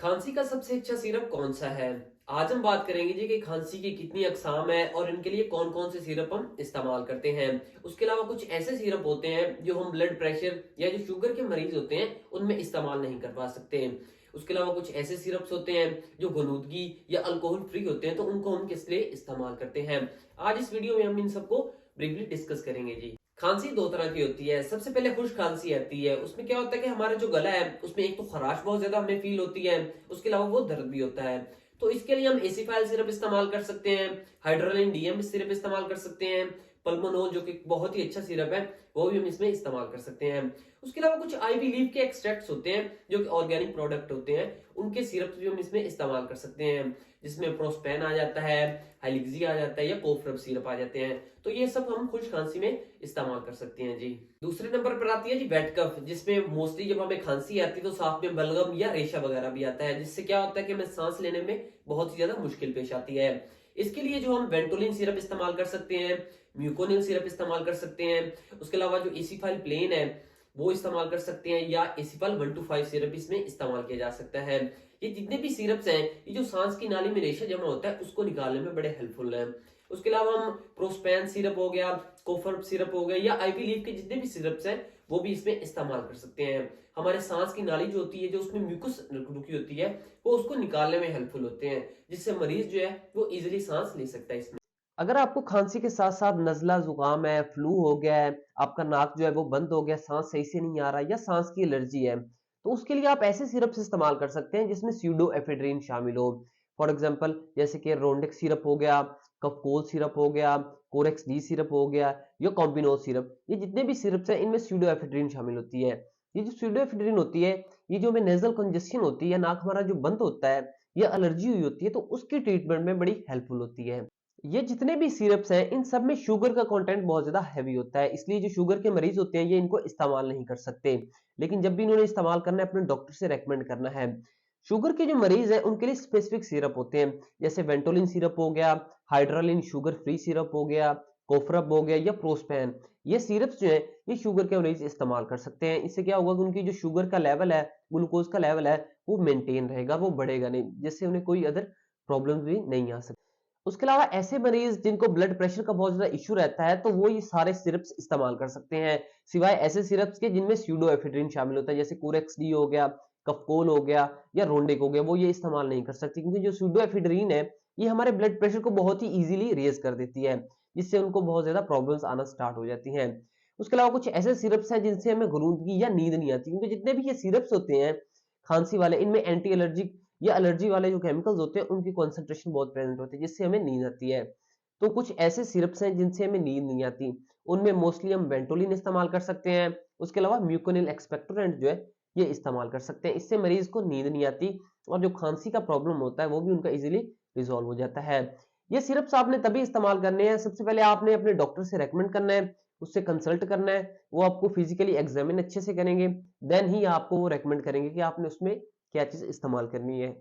खांसी का सबसे अच्छा सिरप कौन सा है? आज हम बात करेंगे जी कि खांसी की कितनी अक़साम है और इनके लिए कौन-कौन से सिरप हम इस्तेमाल करते हैं। उसके अलावा कुछ ऐसे सिरप होते हैं जो हम ब्लड प्रेशर या जो शुगर के मरीज होते हैं उनमें इस्तेमाल नहीं करवा सकते। उसके अलावा कुछ ऐसे सिरप्स होते हैं जो गलूदगी या अल्कोहल फ्री होते हैं, तो उनको हम किस लिए इस्तेमाल करते हैं। आज इस वीडियो में हम इन सबको ब्रीफली डिस्कस करेंगे जी। खांसी दो तरह की होती है। सबसे पहले खुश्क खांसी आती है। उसमें क्या होता है कि हमारा जो गला है उसमें एक तो खराश बहुत ज्यादा हमें फील होती है, उसके अलावा वो दर्द भी होता है। तो इसके लिए हम एसिफाइल सिरप इस्तेमाल कर सकते हैं, हाइड्रोलिन डीएम सिरप इस्तेमाल कर सकते हैं, पल्मोनोल जो कि बहुत ही अच्छा सिरप है वो भी हम इसमें इस्तेमाल कर सकते हैं। उसके अलावा कुछ आईवी लीफ के एक्सट्रैक्ट्स होते हैं जो कि ऑर्गेनिक प्रोडक्ट होते हैं, उनके सिरप भी हम इसमें इस्तेमाल कर सकते हैं, जिसमें प्रोस्पेन आ जाता है, हाइलिक्सी आ जाता है या कोफरब सिरप आ जाते हैं। तो ये सब हम खुश्क खांसी में इस्तेमाल कर सकते हैं जी। दूसरे नंबर पर आती है जी वेट कफ, जिसमें मोस्टली जब हमें खांसी आती है तो साथ में बलगम या रेशा वगैरह भी आता है, जिससे क्या होता है कि हमें सांस लेने में बहुत ही ज्यादा मुश्किल पेश आती है। इसके लिए जो हम वेंटोलिन सिरप इस्तेमाल कर सकते हैं, म्यूकोनिल सिरप इस्तेमाल कर सकते हैं, उसके अलावा जो एसिफाइल प्लेन है वो इस्तेमाल कर सकते हैं, या एसिफाइल 125 सिरप इसमें इस्तेमाल किया जा सकता है। ये जितने भी सिरप्स हैं ये जो सांस की नाली में रेशा जमा होता है उसको निकालने में बड़े हेल्पफुल है। उसके अलावा हम प्रोस्पेन सिरप हो गया, कोफर्ब सिरप हो गया या आईवी लीफ के जितने भी सिरप्स हैं वो भी इसमें इस्तेमाल कर सकते हैं। हमारे सांस की नाली जो होती है, जो उसमें म्यूकस रुकी होती है, वो उसको निकालने में हेल्पफुल होते हैं, जिससे मरीज जो है वो इजिली सांस ले सकता है इसमें। अगर आपको खांसी के साथ साथ नजला जुकाम है, फ्लू हो गया है, आपका नाक जो है वो बंद हो गया, सांस सही से नहीं आ रहा या सांस की एलर्जी है, तो उसके लिए आप ऐसे सिरप्स इस्तेमाल कर सकते हैं जिसमें स्यूडोएफेड्रिन शामिल हो। फॉर एग्जांपल जैसे कि रोंडेक्स सिरप हो गया, कफकोल सिरप हो गया, कोरेक्स डी सिरप हो गया या कॉम्बिनोज सिरप। ये जितने भी सिरप्स हैं इनमें स्यूडोएफेड्रिन शामिल होती है। ये जो स्यूडोएफेड्रिन होती है, ये जो हमें नेजल कंजेशन होती है, नाक हमारा जो बंद होता है या एलर्जी हुई होती है, तो उसकी ट्रीटमेंट में बड़ी हेल्पफुल होती है। ये जितने भी सिरप्स हैं इन सब में शुगर का कंटेंट बहुत ज्यादा हैवी होता है, इसलिए जो शुगर के मरीज होते हैं ये इनको इस्तेमाल नहीं कर सकते। लेकिन जब भी इन्होंने इस्तेमाल करना है अपने डॉक्टर से रेकमेंड करना है। शुगर के जो मरीज हैं उनके लिए स्पेसिफिक सिरप होते हैं, जैसे वेंटोलिन सिरप हो गया, हाइड्रोलिन शुगर फ्री सिरप हो गया, कोफरब हो गया या प्रोस्पैन। ये सिरप्स जो है ये शुगर के मरीज इस्तेमाल कर सकते हैं। इससे क्या होगा कि उनकी जो शुगर का लेवल है, ग्लूकोज का लेवल है, वो मेंटेन रहेगा, वो बढ़ेगा नहीं, जिससे उन्हें कोई अदर प्रॉब्लम भी नहीं आ सकती। उसके अलावा ऐसे मरीज जिनको ब्लड प्रेशर का बहुत ज्यादा इश्यू रहता है तो वो ये सारे सिरप्स इस्तेमाल कर सकते हैं, सिवाय ऐसे सिरप्स के जिनमें स्यूडोएफेड्रिन शामिल होता है, जैसे कोरेक्स डी हो गया, कफकोल हो गया या रोंडेक हो गया, वो ये इस्तेमाल नहीं कर सकते, क्योंकि जो स्यूडोएफेड्रिन है ये हमारे ब्लड प्रेशर को बहुत ही इजीली रेज कर देती है, जिससे उनको बहुत ज्यादा प्रॉब्लम्स आना स्टार्ट हो जाती हैं। उसके अलावा कुछ ऐसे सिरप्स हैं जिनसे हमें गुरूदगी या नींद नहीं आती, क्योंकि जितने भी ये सिरप्स होते हैं खांसी वाले, इनमें एंटी एलर्जिक या एलर्जी वाले जो केमिकल्स होते हैं उनकी कॉन्सेंट्रेशन बहुत प्रेजेंट होती है, जिससे हमें नींद आती है। तो कुछ ऐसे सिरप्स हैं जिनसे हमें नींद नहीं आती, उनमें मोस्टली हम वेंटोलिन इस्तेमाल कर सकते हैं। उसके अलावा म्यूकोनिल एक्सपेक्टोरेंट जो है ये इस्तेमाल कर सकते हैं, इससे मरीज को नींद नहीं आती और जो खांसी का प्रॉब्लम होता है वो भी उनका इजीली रिजॉल्व हो जाता है। ये सिरप्स आपने तभी इस्तेमाल करने हैं, सबसे पहले आपने अपने डॉक्टर से रेकमेंड करना है, उससे कंसल्ट करना है, वो आपको फिजिकली एग्जामिन अच्छे से करेंगे, देन ही आपको वो रेकमेंड करेंगे कि आपने उसमें क्या चीज इस्तेमाल करनी है।